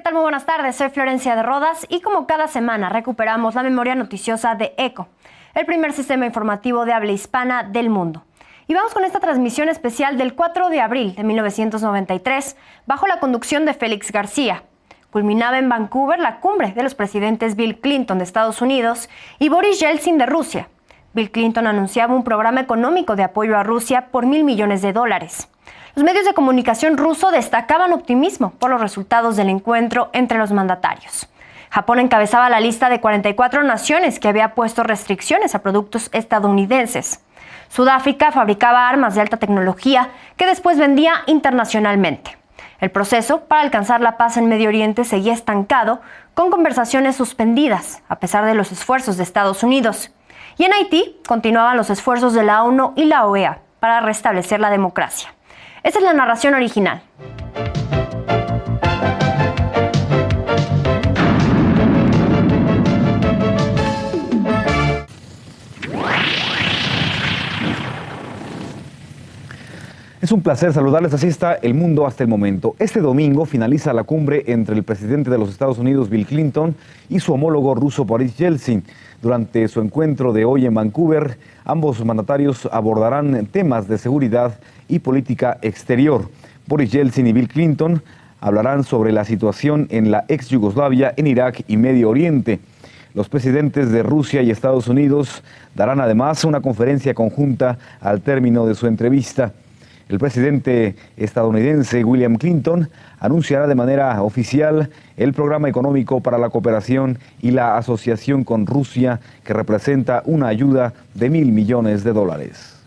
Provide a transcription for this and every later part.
tal? Muy buenas tardes, soy Florencia de Rodas y como cada semana recuperamos la memoria noticiosa de ECO, el primer sistema informativo de habla hispana del mundo. Y vamos con esta transmisión especial del 4 de abril de 1993, bajo la conducción de Félix García. Culminaba en Vancouver la cumbre de los presidentes Bill Clinton de Estados Unidos y Boris Yeltsin de Rusia. Bill Clinton anunciaba un programa económico de apoyo a Rusia por $1.000 millones. Los medios de comunicación rusos destacaban optimismo por los resultados del encuentro entre los mandatarios. Japón encabezaba la lista de 44 naciones que había puesto restricciones a productos estadounidenses. Sudáfrica fabricaba armas de alta tecnología que después vendía internacionalmente. El proceso para alcanzar la paz en Medio Oriente seguía estancado, con conversaciones suspendidas, a pesar de los esfuerzos de Estados Unidos. Y en Haití continuaban los esfuerzos de la ONU y la OEA para restablecer la democracia. Esta es la narración original. Es un placer saludarles, así está el mundo hasta el momento. Este domingo finaliza la cumbre entre el presidente de los Estados Unidos, Bill Clinton, y su homólogo ruso, Boris Yeltsin. Durante su encuentro de hoy en Vancouver, ambos mandatarios abordarán temas de seguridad y política exterior. Boris Yeltsin y Bill Clinton hablarán sobre la situación en la ex Yugoslavia, en Irak y Medio Oriente. Los presidentes de Rusia y Estados Unidos darán además una conferencia conjunta al término de su entrevista. El presidente estadounidense William Clinton anunciará de manera oficial el programa económico para la cooperación y la asociación con Rusia, que representa una ayuda de $1.000 millones.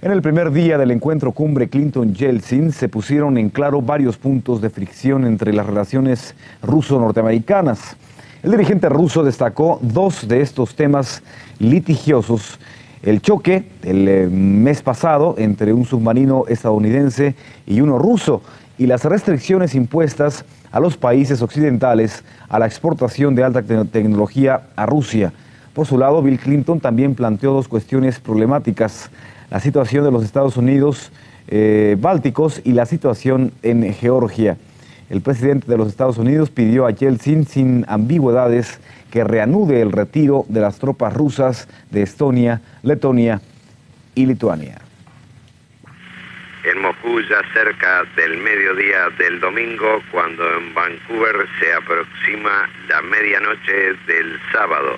En el primer día del encuentro cumbre Clinton-Yeltsin se pusieron en claro varios puntos de fricción entre las relaciones ruso-norteamericanas. El dirigente ruso destacó dos de estos temas litigiosos: el choque el mes pasado entre un submarino estadounidense y uno ruso, y las restricciones impuestas a los países occidentales a la exportación de alta tecnología a Rusia. Por su lado, Bill Clinton también planteó dos cuestiones problemáticas: la situación de los Estados Unidos bálticos y la situación en Georgia. El presidente de los Estados Unidos pidió a Yeltsin, sin ambigüedades, que reanude el retiro de las tropas rusas de Estonia, Letonia y Lituania. En Moscú, ya cerca del mediodía del domingo, cuando en Vancouver se aproxima la medianoche del sábado.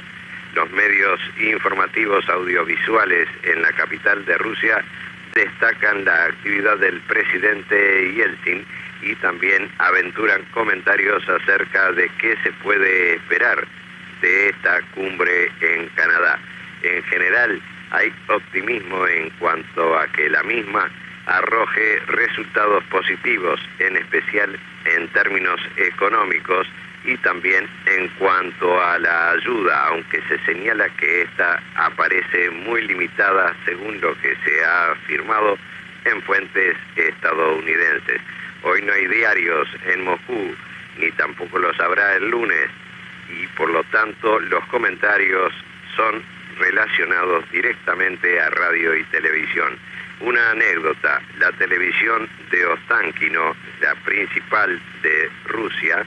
Los medios informativos audiovisuales en la capital de Rusia destacan la actividad del presidente Yeltsin y también aventuran comentarios acerca de qué se puede esperar de esta cumbre en Canadá. En general, hay optimismo en cuanto a que la misma arroje resultados positivos, en especial en términos económicos y también en cuanto a la ayuda, aunque se señala que esta aparece muy limitada según lo que se ha afirmado en fuentes estadounidenses. Hoy no hay diarios en Moscú, ni tampoco los habrá el lunes, y por lo tanto los comentarios son relacionados directamente a radio y televisión. Una anécdota: la televisión de Ostankino, la principal de Rusia,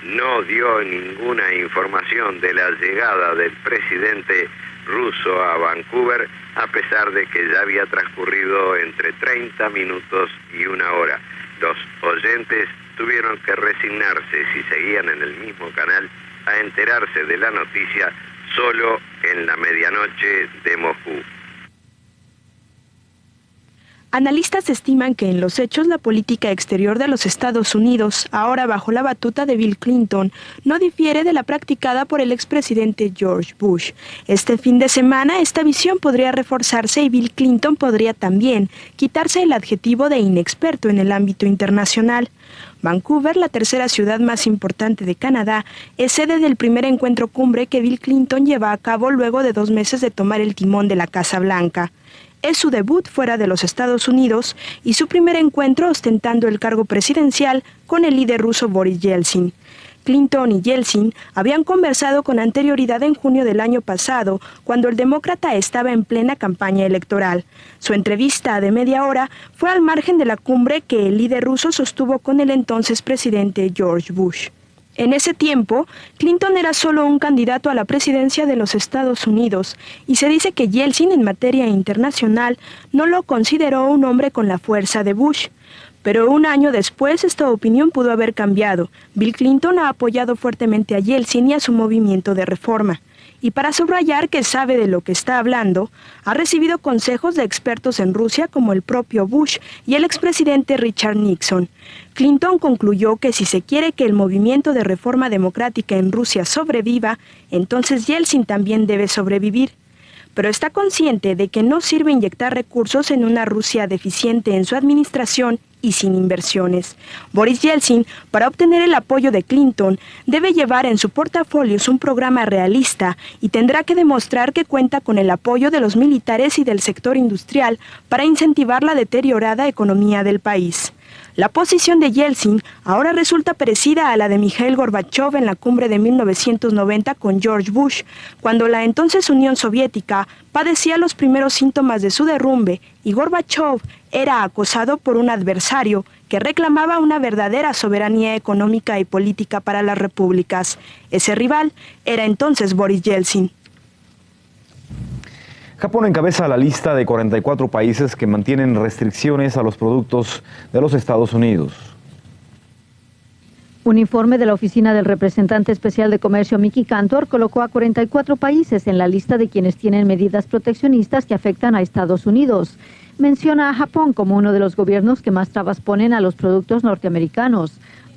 no dio ninguna información de la llegada del presidente ruso a Vancouver, a pesar de que ya había transcurrido entre 30 minutos y una hora. Los oyentes tuvieron que resignarse, si seguían en el mismo canal, a enterarse de la noticia solo en la medianoche de Moscú. Analistas estiman que en los hechos la política exterior de los Estados Unidos, ahora bajo la batuta de Bill Clinton, no difiere de la practicada por el expresidente George Bush. Este fin de semana esta visión podría reforzarse y Bill Clinton podría también quitarse el adjetivo de inexperto en el ámbito internacional. Vancouver, la tercera ciudad más importante de Canadá, es sede del primer encuentro cumbre que Bill Clinton lleva a cabo luego de 2 meses de tomar el timón de la Casa Blanca. Es su debut fuera de los Estados Unidos y su primer encuentro ostentando el cargo presidencial con el líder ruso Boris Yeltsin. Clinton y Yeltsin habían conversado con anterioridad en junio del año pasado, cuando el demócrata estaba en plena campaña electoral. Su entrevista de media hora fue al margen de la cumbre que el líder ruso sostuvo con el entonces presidente George Bush. En ese tiempo, Clinton era solo un candidato a la presidencia de los Estados Unidos y se dice que Yeltsin en materia internacional no lo consideró un hombre con la fuerza de Bush. Pero un año después esta opinión pudo haber cambiado. Bill Clinton ha apoyado fuertemente a Yeltsin y a su movimiento de reforma. Y para subrayar que sabe de lo que está hablando, ha recibido consejos de expertos en Rusia como el propio Bush y el expresidente Richard Nixon. Clinton concluyó que si se quiere que el movimiento de reforma democrática en Rusia sobreviva, entonces Yeltsin también debe sobrevivir. Pero está consciente de que no sirve inyectar recursos en una Rusia deficiente en su administración y sin inversiones. Boris Yeltsin, para obtener el apoyo de Clinton, debe llevar en su portafolio un programa realista y tendrá que demostrar que cuenta con el apoyo de los militares y del sector industrial para incentivar la deteriorada economía del país. La posición de Yeltsin ahora resulta parecida a la de Mikhail Gorbachev en la cumbre de 1990 con George Bush, cuando la entonces Unión Soviética padecía los primeros síntomas de su derrumbe y Gorbachev era acosado por un adversario que reclamaba una verdadera soberanía económica y política para las repúblicas. Ese rival era entonces Boris Yeltsin. Japón encabeza la lista de 44 países que mantienen restricciones a los productos de los Estados Unidos. Un informe de la Oficina del Representante Especial de Comercio Mickey Cantor colocó a 44 países en la lista de quienes tienen medidas proteccionistas que afectan a Estados Unidos. Menciona a Japón como uno de los gobiernos que más trabas ponen a los productos norteamericanos.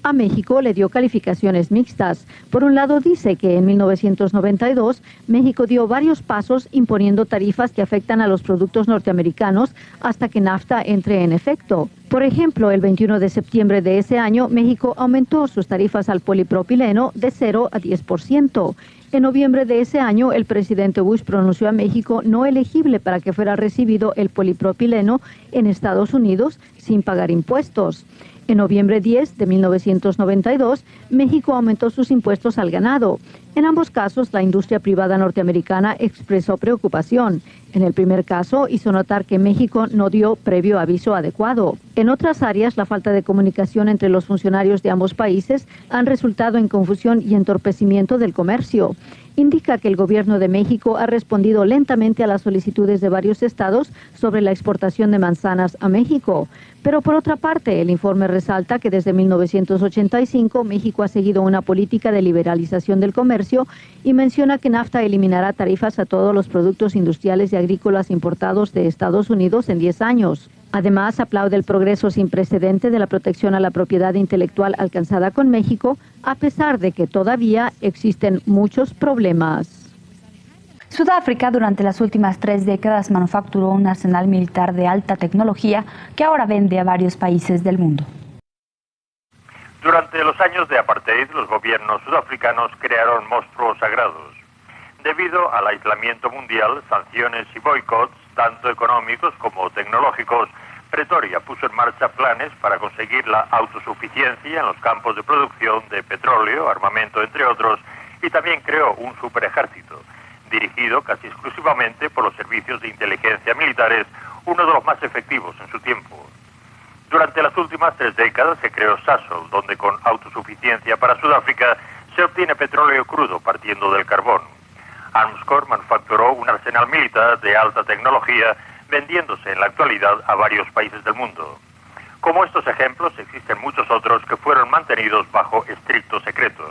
A México le dio calificaciones mixtas. Por un lado dice que en 1992 México dio varios pasos imponiendo tarifas que afectan a los productos norteamericanos hasta que NAFTA entre en efecto. Por ejemplo, el 21 de septiembre de ese año, México aumentó sus tarifas al polipropileno de 0 a 10%. En noviembre de ese año, el presidente Bush pronunció a México no elegible para que fuera recibido el polipropileno en Estados Unidos sin pagar impuestos. En noviembre 10 de 1992, México aumentó sus impuestos al ganado. En ambos casos, la industria privada norteamericana expresó preocupación. En el primer caso, hizo notar que México no dio previo aviso adecuado. En otras áreas, la falta de comunicación entre los funcionarios de ambos países han resultado en confusión y entorpecimiento del comercio. Indica que el gobierno de México ha respondido lentamente a las solicitudes de varios estados sobre la exportación de manzanas a México. Pero por otra parte, el informe resalta que desde 1985 México ha seguido una política de liberalización del comercio y menciona que NAFTA eliminará tarifas a todos los productos industriales y agrícolas importados de Estados Unidos en 10 años. Además, aplaude el progreso sin precedente de la protección a la propiedad intelectual alcanzada con México, a pesar de que todavía existen muchos problemas. Sudáfrica durante las últimas 3 décadas manufacturó un arsenal militar de alta tecnología que ahora vende a varios países del mundo. Durante los años de apartheid, los gobiernos sudafricanos crearon monstruos sagrados. Debido al aislamiento mundial, sanciones y boicots, tanto económicos como tecnológicos, Pretoria puso en marcha planes para conseguir la autosuficiencia en los campos de producción de petróleo, armamento, entre otros, y también creó un superejército, dirigido casi exclusivamente por los servicios de inteligencia militares, uno de los más efectivos en su tiempo. Durante las últimas 3 décadas se creó Sasol, donde con autosuficiencia para Sudáfrica se obtiene petróleo crudo partiendo del carbón. Armscor manufacturó un arsenal militar de alta tecnología, vendiéndose en la actualidad a varios países del mundo. Como estos ejemplos, existen muchos otros que fueron mantenidos bajo estricto secreto.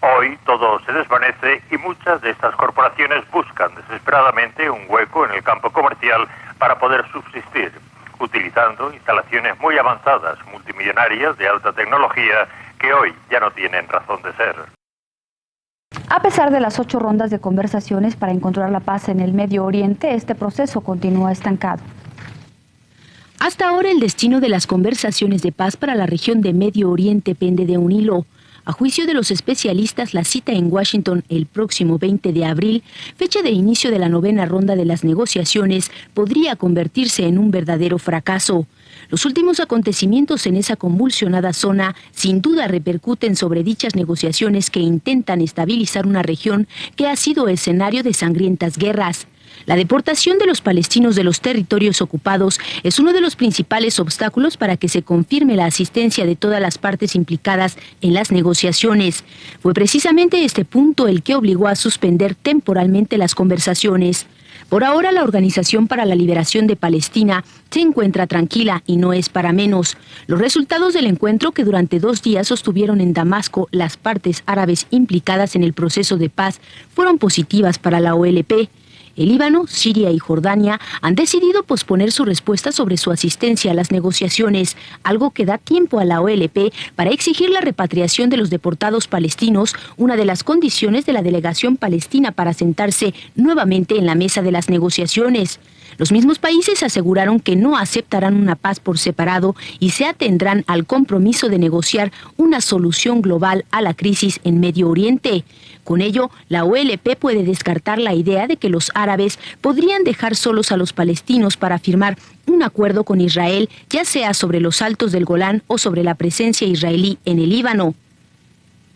Hoy todo se desvanece y muchas de estas corporaciones buscan desesperadamente un hueco en el campo comercial para poder subsistir, utilizando instalaciones muy avanzadas, multimillonarias de alta tecnología que hoy ya no tienen razón de ser. A pesar de las 8 rondas de conversaciones para encontrar la paz en el Medio Oriente, este proceso continúa estancado. Hasta ahora el destino de las conversaciones de paz para la región de Medio Oriente pende de un hilo. A juicio de los especialistas, la cita en Washington el próximo 20 de abril, fecha de inicio de la 9ª ronda de las negociaciones, podría convertirse en un verdadero fracaso. Los últimos acontecimientos en esa convulsionada zona sin duda repercuten sobre dichas negociaciones que intentan estabilizar una región que ha sido escenario de sangrientas guerras. La deportación de los palestinos de los territorios ocupados es uno de los principales obstáculos para que se confirme la asistencia de todas las partes implicadas en las negociaciones. Fue precisamente este punto el que obligó a suspender temporalmente las conversaciones. Por ahora, la Organización para la Liberación de Palestina se encuentra tranquila y no es para menos. Los resultados del encuentro que durante 2 días sostuvieron en Damasco las partes árabes implicadas en el proceso de paz fueron positivas para la OLP. El Líbano, Siria y Jordania han decidido posponer su respuesta sobre su asistencia a las negociaciones, algo que da tiempo a la OLP para exigir la repatriación de los deportados palestinos, una de las condiciones de la delegación palestina para sentarse nuevamente en la mesa de las negociaciones. Los mismos países aseguraron que no aceptarán una paz por separado y se atendrán al compromiso de negociar una solución global a la crisis en Medio Oriente. Con ello, la OLP puede descartar la idea de que los árabes podrían dejar solos a los palestinos para firmar un acuerdo con Israel, ya sea sobre los altos del Golán o sobre la presencia israelí en el Líbano.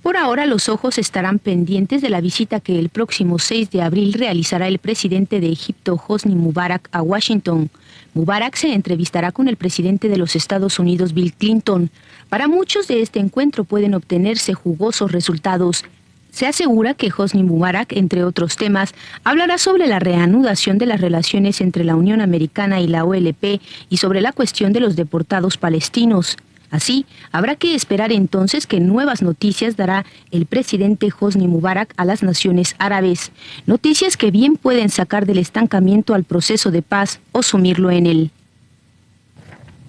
Por ahora, los ojos estarán pendientes de la visita que el próximo 6 de abril realizará el presidente de Egipto, Hosni Mubarak, a Washington. Mubarak se entrevistará con el presidente de los Estados Unidos, Bill Clinton. Para muchos de este encuentro pueden obtenerse jugosos resultados. Se asegura que Hosni Mubarak, entre otros temas, hablará sobre la reanudación de las relaciones entre la Unión Americana y la OLP y sobre la cuestión de los deportados palestinos. Así, habrá que esperar entonces qué nuevas noticias dará el presidente Hosni Mubarak a las naciones árabes. Noticias que bien pueden sacar del estancamiento al proceso de paz o sumirlo en él.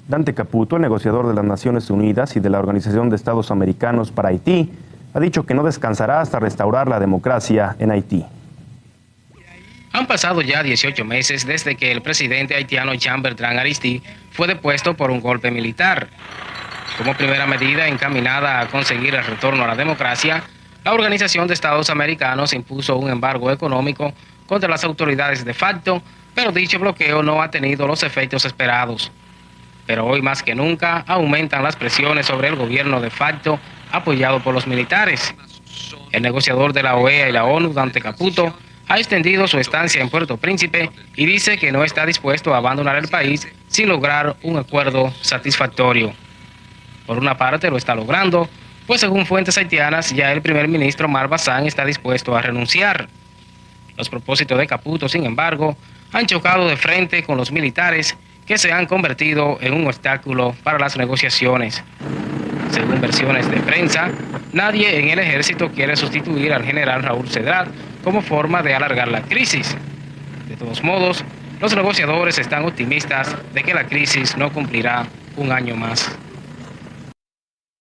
Dante Caputo, el negociador de las Naciones Unidas y de la Organización de Estados Americanos para Haití, ha dicho que no descansará hasta restaurar la democracia en Haití. Han pasado ya 18 meses desde que el presidente haitiano Jean-Bertrand Aristide fue depuesto por un golpe militar. Como primera medida encaminada a conseguir el retorno a la democracia, la Organización de Estados Americanos impuso un embargo económico contra las autoridades de facto, pero dicho bloqueo no ha tenido los efectos esperados. Pero hoy más que nunca aumentan las presiones sobre el gobierno de facto apoyado por los militares. El negociador de la OEA y la ONU, Dante Caputo, ha extendido su estancia en Puerto Príncipe y dice que no está dispuesto a abandonar el país sin lograr un acuerdo satisfactorio. Por una parte lo está logrando, pues según fuentes haitianas ya el primer ministro Mar Bassán está dispuesto a renunciar. Los propósitos de Caputo, sin embargo, han chocado de frente con los militares que se han convertido en un obstáculo para las negociaciones. Según versiones de prensa, nadie en el ejército quiere sustituir al general Raúl Cedrat como forma de alargar la crisis. De todos modos, los negociadores están optimistas de que la crisis no cumplirá un año más.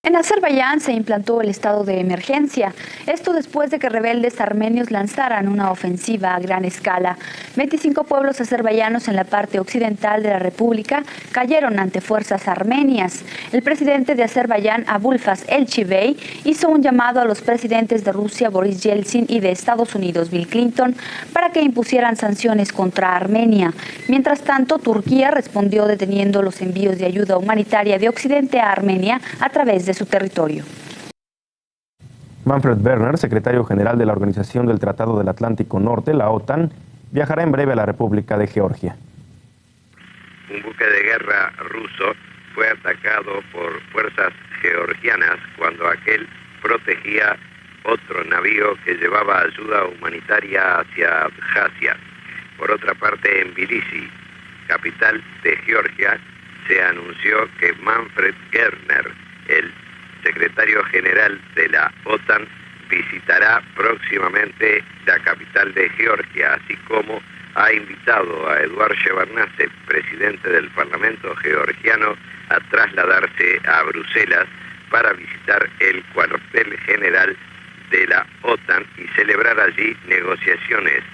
En Azerbaiyán se implantó el estado de emergencia, esto después de que rebeldes armenios lanzaran una ofensiva a gran escala. 25 pueblos azerbaiyanos en la parte occidental de la república cayeron ante fuerzas armenias. El presidente de Azerbaiyán, Abulfaz Elchibey, hizo un llamado a los presidentes de Rusia, Boris Yeltsin, y de Estados Unidos, Bill Clinton, para que impusieran sanciones contra Armenia. Mientras tanto, Turquía respondió deteniendo los envíos de ayuda humanitaria de Occidente a Armenia a través de su territorio. Manfred Werner, secretario general de la Organización del Tratado del Atlántico Norte, la OTAN, viajará en breve a la República de Georgia. Un buque de guerra ruso fue atacado por fuerzas georgianas cuando aquel protegía otro navío que llevaba ayuda humanitaria hacia Abjasia. Por otra parte, en Tbilisi, capital de Georgia, se anunció que Manfred Werner, el secretario general de la OTAN, visitará próximamente la capital de Georgia, así como ha invitado a Eduard Shevardnadze, presidente del Parlamento georgiano, a trasladarse a Bruselas para visitar el cuartel general de la OTAN y celebrar allí negociaciones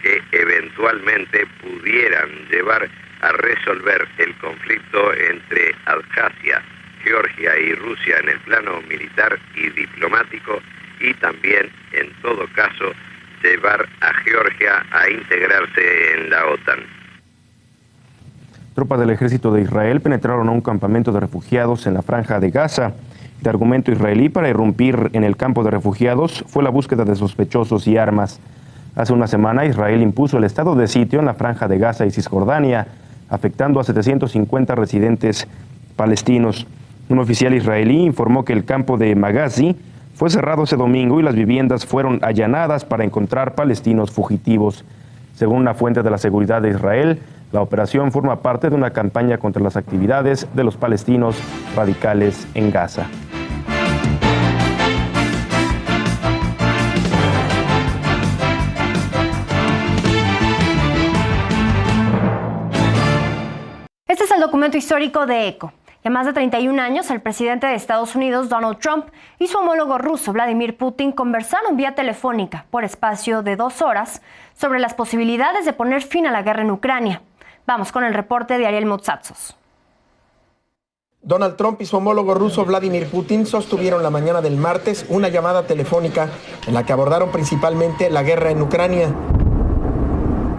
que eventualmente pudieran llevar a resolver el conflicto entre Abjasia, Georgia y Rusia en el plano militar y diplomático, y también, en todo caso, llevar a Georgia a integrarse en la OTAN. Tropas del ejército de Israel penetraron a un campamento de refugiados en la franja de Gaza. El argumento israelí para irrumpir en el campo de refugiados fue la búsqueda de sospechosos y armas. Hace una semana Israel impuso el estado de sitio en la franja de Gaza y Cisjordania, afectando a 750 residentes palestinos. Un oficial israelí informó que el campo de Maghazi fue cerrado ese domingo y las viviendas fueron allanadas para encontrar palestinos fugitivos. Según una fuente de la seguridad de Israel, la operación forma parte de una campaña contra las actividades de los palestinos radicales en Gaza. Este es el documento histórico de ECO. Y a más de 31 años, el presidente de Estados Unidos, Donald Trump, y su homólogo ruso, Vladimir Putin, conversaron vía telefónica por espacio de 2 horas sobre las posibilidades de poner fin a la guerra en Ucrania. Vamos con el reporte de Ariel Motsatsos. Donald Trump y su homólogo ruso Vladimir Putin sostuvieron la mañana del martes una llamada telefónica en la que abordaron principalmente la guerra en Ucrania.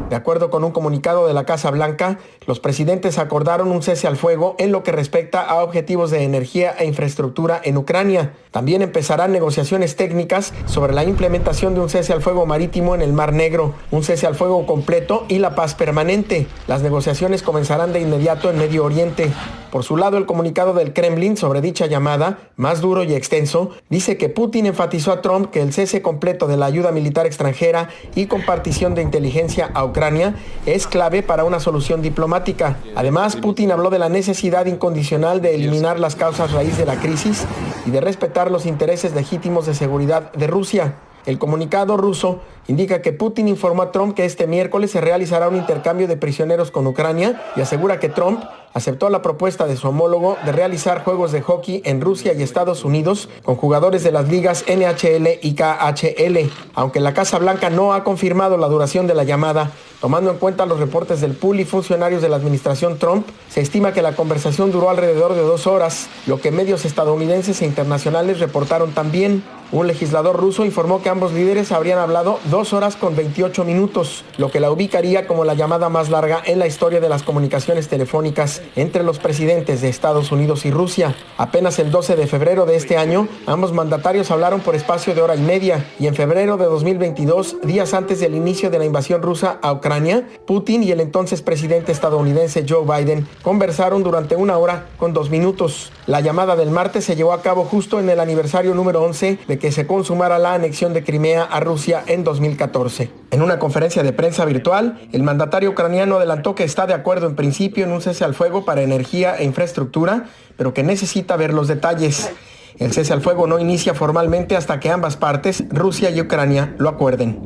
De acuerdo con un comunicado de la Casa Blanca, los presidentes acordaron un cese al fuego en lo que respecta a objetivos de energía e infraestructura en Ucrania. También empezarán negociaciones técnicas sobre la implementación de un cese al fuego marítimo en el Mar Negro, un cese al fuego completo y la paz permanente. Las negociaciones comenzarán de inmediato en Medio Oriente. Por su lado, el comunicado del Kremlin sobre dicha llamada, más duro y extenso, dice que Putin enfatizó a Trump que el cese completo de la ayuda militar extranjera y compartición de inteligencia a Ucrania es clave para una solución diplomática. Además, Putin habló de la necesidad incondicional de eliminar las causas raíz de la crisis y de respetar los intereses legítimos de seguridad de Rusia. El comunicado ruso indica que Putin informó a Trump que este miércoles se realizará un intercambio de prisioneros con Ucrania y asegura que Trump aceptó la propuesta de su homólogo de realizar juegos de hockey en Rusia y Estados Unidos con jugadores de las ligas NHL y KHL. Aunque la Casa Blanca no ha confirmado la duración de la llamada, tomando en cuenta los reportes del pool y funcionarios de la administración Trump, se estima que la conversación duró alrededor de 2 horas, lo que medios estadounidenses e internacionales reportaron también. Un legislador ruso informó que ambos líderes habrían hablado 2 horas con 28 minutos, lo que la ubicaría como la llamada más larga en la historia de las comunicaciones telefónicas entre los presidentes de Estados Unidos y Rusia. Apenas el 12 de febrero de este año, ambos mandatarios hablaron por espacio de hora y media, y en febrero de 2022, días antes del inicio de la invasión rusa a Ucrania, Putin y el entonces presidente estadounidense Joe Biden conversaron durante 1 hora con 2 minutos. La llamada del martes se llevó a cabo justo en el aniversario número 11 de que se consumara la anexión de Crimea a Rusia en 2014. En una conferencia de prensa virtual, el mandatario ucraniano adelantó que está de acuerdo en principio en un cese al fuego para energía e infraestructura, pero que necesita ver los detalles. El cese al fuego no inicia formalmente hasta que ambas partes, Rusia y Ucrania, lo acuerden.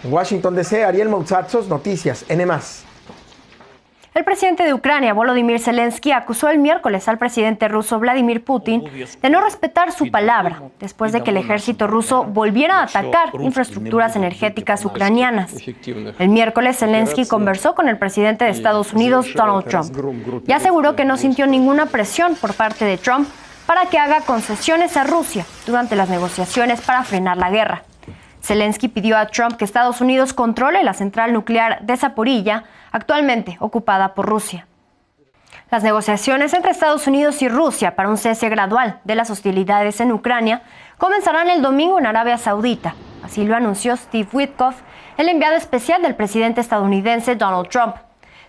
En Washington DC, Ariel Motsatsos, Noticias N+. El presidente de Ucrania, Volodymyr Zelensky, acusó el miércoles al presidente ruso Vladimir Putin de no respetar su palabra, después de que el ejército ruso volviera a atacar infraestructuras energéticas ucranianas. El miércoles, Zelensky conversó con el presidente de Estados Unidos, Donald Trump, y aseguró que no sintió ninguna presión por parte de Trump para que haga concesiones a Rusia durante las negociaciones para frenar la guerra. Zelensky pidió a Trump que Estados Unidos controle la central nuclear de Zaporilla, actualmente ocupada por Rusia. Las negociaciones entre Estados Unidos y Rusia para un cese gradual de las hostilidades en Ucrania comenzarán el domingo en Arabia Saudita. Así lo anunció Steve Witkoff, el enviado especial del presidente estadounidense Donald Trump.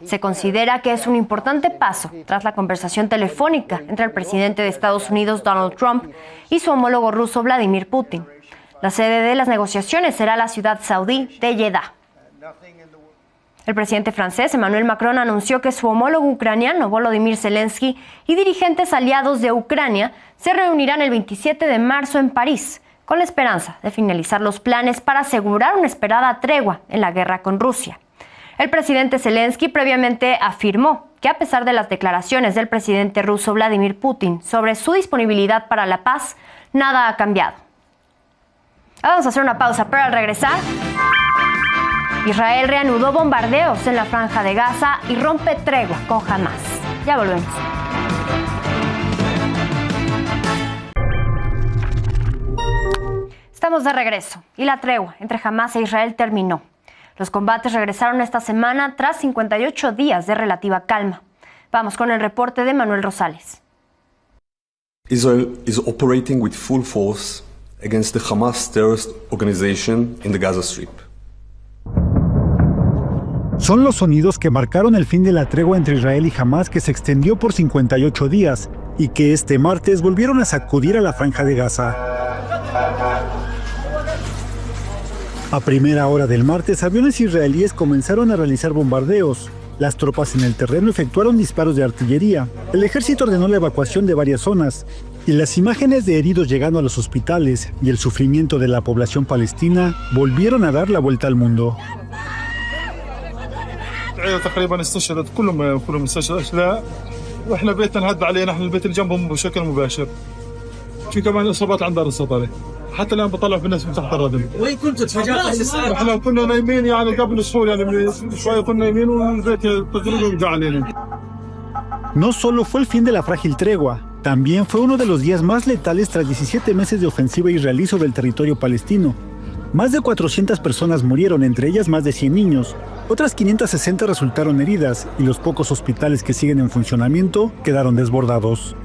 Se considera que es un importante paso tras la conversación telefónica entre el presidente de Estados Unidos Donald Trump y su homólogo ruso Vladimir Putin. La sede de las negociaciones será la ciudad saudí de Jeddah. El presidente francés Emmanuel Macron anunció que su homólogo ucraniano Volodymyr Zelensky y dirigentes aliados de Ucrania se reunirán el 27 de marzo en París, con la esperanza de finalizar los planes para asegurar una esperada tregua en la guerra con Rusia. El presidente Zelensky previamente afirmó que a pesar de las declaraciones del presidente ruso Vladimir Putin sobre su disponibilidad para la paz, nada ha cambiado. Vamos a hacer una pausa, pero al regresar, Israel reanudó bombardeos en la franja de Gaza y rompe tregua con Hamás. Ya volvemos. Estamos de regreso y la tregua entre Hamás e Israel terminó. Los combates regresaron esta semana tras 58 días de relativa calma. Vamos con el reporte de Manuel Rosales. Israel is operating with full force against the Hamas terrorist organization in the Gaza Strip. Son los sonidos que marcaron el fin de la tregua entre Israel y Hamás, que se extendió por 58 días y que este martes volvieron a sacudir a la Franja de Gaza. A primera hora del martes, aviones israelíes comenzaron a realizar bombardeos. Las tropas en el terreno efectuaron disparos de artillería. El ejército ordenó la evacuación de varias zonas. Y las imágenes de heridos llegando a los hospitales y el sufrimiento de la población palestina volvieron a dar la vuelta al mundo. تقريبا استشهدت كلهم استشهدوا لا واحنا بيتنا انهد علينا احنا البيت اللي جنبهم بشكل مباشر في كمان اصابات عند دار الصدري حتى الان بطلع في الناس من تحت الردم وين كنتوا تفاجأتوا احنا كنا نايمين يعني قبل شهور يعني شويه كنا نايمين والبيت تقريبا وقع علينا. No solo fue el fin de la frágil tregua, también fue uno de los días más letales tras 17 meses de ofensiva israelí sobre el territorio palestino. Más de 400 personas murieron, entre ellas más de 100 niños. Otras 560 resultaron heridas y los pocos hospitales que siguen en funcionamiento quedaron desbordados.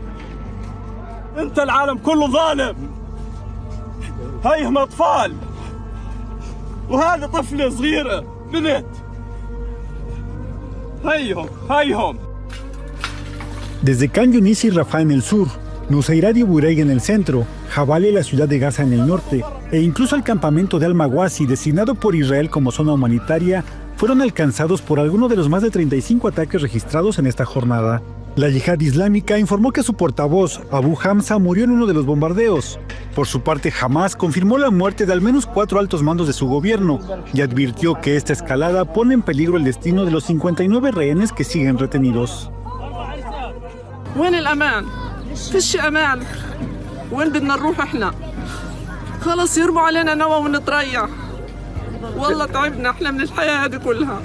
Desde Khan Yunis y Rafah en el sur, Nuseirat y Burey en el centro, Jabal y la ciudad de Gaza en el norte, e incluso el campamento de Al-Mawasi, designado por Israel como zona humanitaria, fueron alcanzados por alguno de los más de 35 ataques registrados en esta jornada. La Yihad Islámica informó que su portavoz, Abu Hamza, murió en uno de los bombardeos. Por su parte, Hamás confirmó la muerte de al menos 4 altos mandos de su gobierno y advirtió que esta escalada pone en peligro el destino de los 59 rehenes que siguen retenidos. وين الأمان؟ فيش أمان. وين بدنا نروح إحنا؟ خلص يرموا علينا نوى ونتريح. والله تعبنا إحنا من الحياة هذه كلها.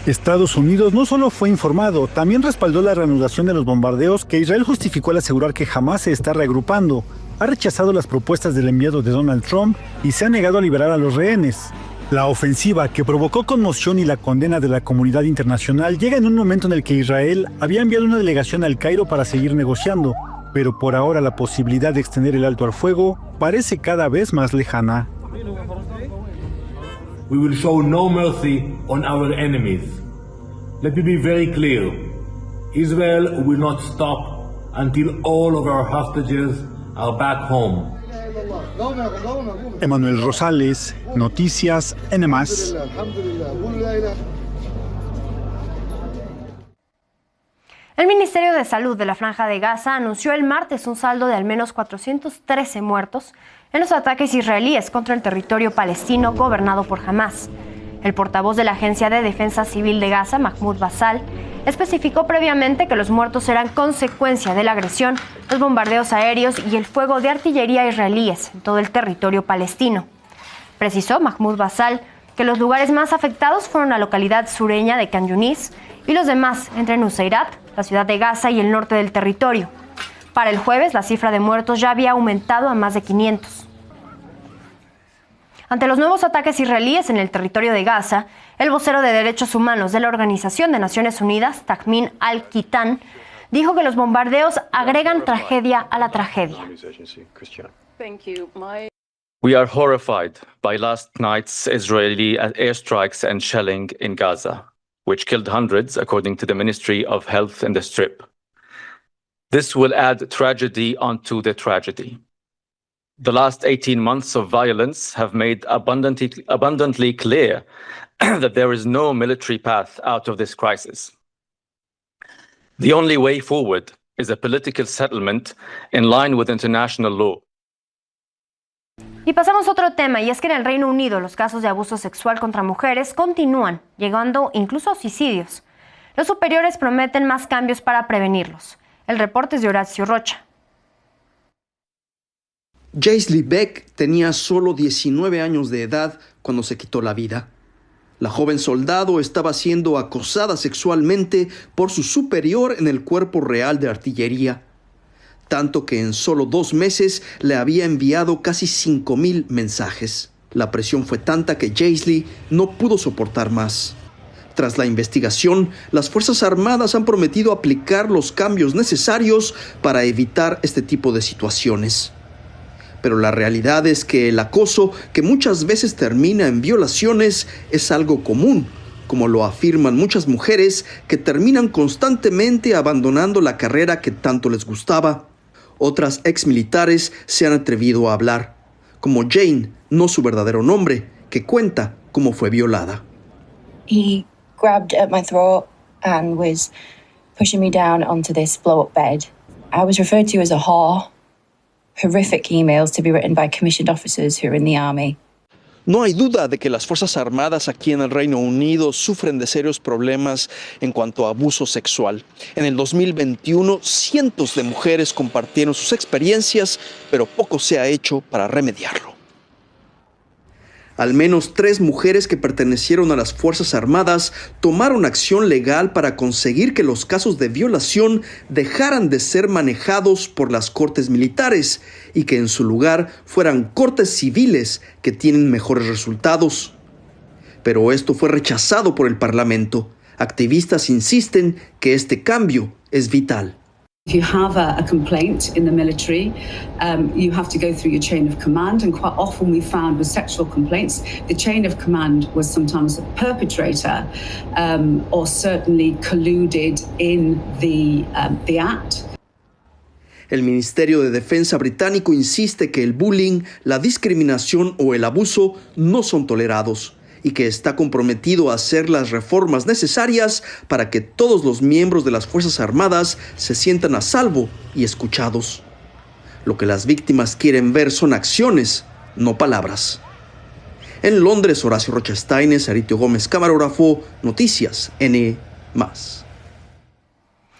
Estados Unidos no solo fue informado, también respaldó la reanudación de los bombardeos que Israel justificó al asegurar que Hamás se está reagrupando. Ha rechazado las propuestas del enviado de Donald Trump y se ha negado a liberar a los rehenes. La ofensiva, que provocó conmoción y la condena de la comunidad internacional, llega en un momento en el que Israel había enviado una delegación al Cairo para seguir negociando, pero por ahora la posibilidad de extender el alto al fuego parece cada vez más lejana. We will show no mercy on our enemies. Let me be very clear. Israel will not stop until all of our hostages are back home. Emanuel Rosales, Noticias N+. El Ministerio de Salud de la Franja de Gaza anunció el martes un saldo de al menos 413 muertos en los ataques israelíes contra el territorio palestino gobernado por Hamás. El portavoz de la Agencia de Defensa Civil de Gaza, Mahmoud Basal, especificó previamente que los muertos eran consecuencia de la agresión, los bombardeos aéreos y el fuego de artillería israelíes en todo el territorio palestino. Precisó Mahmoud Basal que los lugares más afectados fueron la localidad sureña de Khan Yunis y los demás entre Nuseirat, la ciudad de Gaza y el norte del territorio. Para el jueves, la cifra de muertos ya había aumentado a más de 500. Ante los nuevos ataques israelíes en el territorio de Gaza, el vocero de Derechos Humanos de la Organización de Naciones Unidas, Tahmin al-Kitan, dijo que los bombardeos agregan tragedia a la tragedia. We are horrified by last night's Israeli airstrikes and shelling in Gaza, which killed hundreds, according to the Ministry of Health in the Strip. This will add tragedy onto the tragedy. The last 18 months of violence have made abundantly clear that there is no military path out of this crisis. The only way forward is a political settlement in line with international law. Y pasamos a otro tema, y es que en el Reino Unido los casos de abuso sexual contra mujeres continúan, llegando incluso a suicidios. Los superiores prometen más cambios para prevenirlos. El reporte es de Horacio Rocha. Jaisley Beck tenía solo 19 años de edad cuando se quitó la vida. La joven soldado estaba siendo acosada sexualmente por su superior en el Cuerpo Real de Artillería, tanto que en solo 2 meses le había enviado casi 5,000 mensajes. La presión fue tanta que Jaisley no pudo soportar más. Tras la investigación, las Fuerzas Armadas han prometido aplicar los cambios necesarios para evitar este tipo de situaciones. Pero la realidad es que el acoso, que muchas veces termina en violaciones, es algo común, como lo afirman muchas mujeres que terminan constantemente abandonando la carrera que tanto les gustaba. Otras exmilitares se han atrevido a hablar, como Jane, no su verdadero nombre, que cuenta cómo fue violada. He grabbed at my throat and was pushing me down onto this blow-up bed. I was referred to as a whore. Horrific emails to be written by commissioned officers who are in the army. No hay duda de que las Fuerzas Armadas aquí en el Reino Unido sufren de serios problemas en cuanto a abuso sexual. En el 2021, cientos de mujeres compartieron sus experiencias, pero poco se ha hecho para remediarlo. Al menos 3 mujeres que pertenecieron a las Fuerzas Armadas tomaron acción legal para conseguir que los casos de violación dejaran de ser manejados por las cortes militares y que en su lugar fueran cortes civiles que tienen mejores resultados. Pero esto fue rechazado por el Parlamento. Activistas insisten que este cambio es vital. If you have a complaint in the military, you have to go through your chain of command, and quite often we found with sexual complaints, the chain of command was sometimes the perpetrator or certainly colluded in the act. El Ministerio de Defensa británico insiste que el bullying, la discriminación o el abuso no son tolerados y que está comprometido a hacer las reformas necesarias para que todos los miembros de las Fuerzas Armadas se sientan a salvo y escuchados. Lo que las víctimas quieren ver son acciones, no palabras. En Londres, Horacio Rocha Steines, Aritio Gómez, camarógrafo, Noticias N+.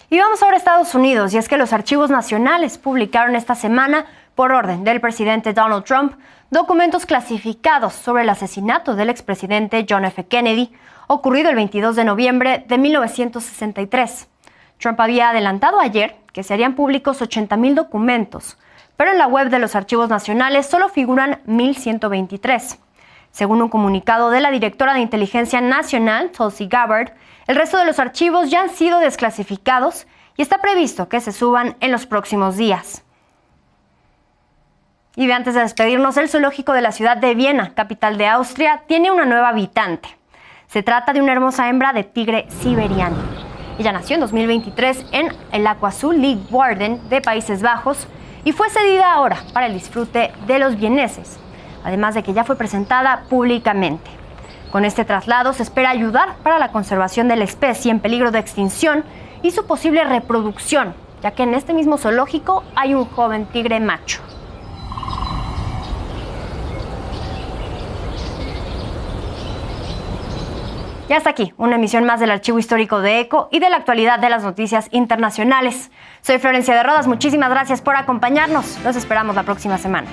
Y vamos ahora a Estados Unidos, y es que los archivos nacionales publicaron esta semana, por orden del presidente Donald Trump, documentos clasificados sobre el asesinato del expresidente John F. Kennedy, ocurrido el 22 de noviembre de 1963. Trump había adelantado ayer que se harían públicos 80,000 documentos, pero en la web de los archivos nacionales solo figuran 1,123. Según un comunicado de la directora de Inteligencia Nacional, Tulsi Gabbard, el resto de los archivos ya han sido desclasificados y está previsto que se suban en los próximos días. Y antes de despedirnos, el zoológico de la ciudad de Viena, capital de Austria, tiene una nueva habitante. Se trata de una hermosa hembra de tigre siberiano. Ella nació en 2023 en el Aquazoo Leeuwarden de Países Bajos y fue cedida ahora para el disfrute de los vieneses, además de que ya fue presentada públicamente. Con este traslado se espera ayudar para la conservación de la especie en peligro de extinción y su posible reproducción, ya que en este mismo zoológico hay un joven tigre macho. Y hasta aquí, una emisión más del Archivo Histórico de ECO y de la actualidad de las noticias internacionales. Soy Florencia de Rodas, muchísimas gracias por acompañarnos. Los esperamos la próxima semana.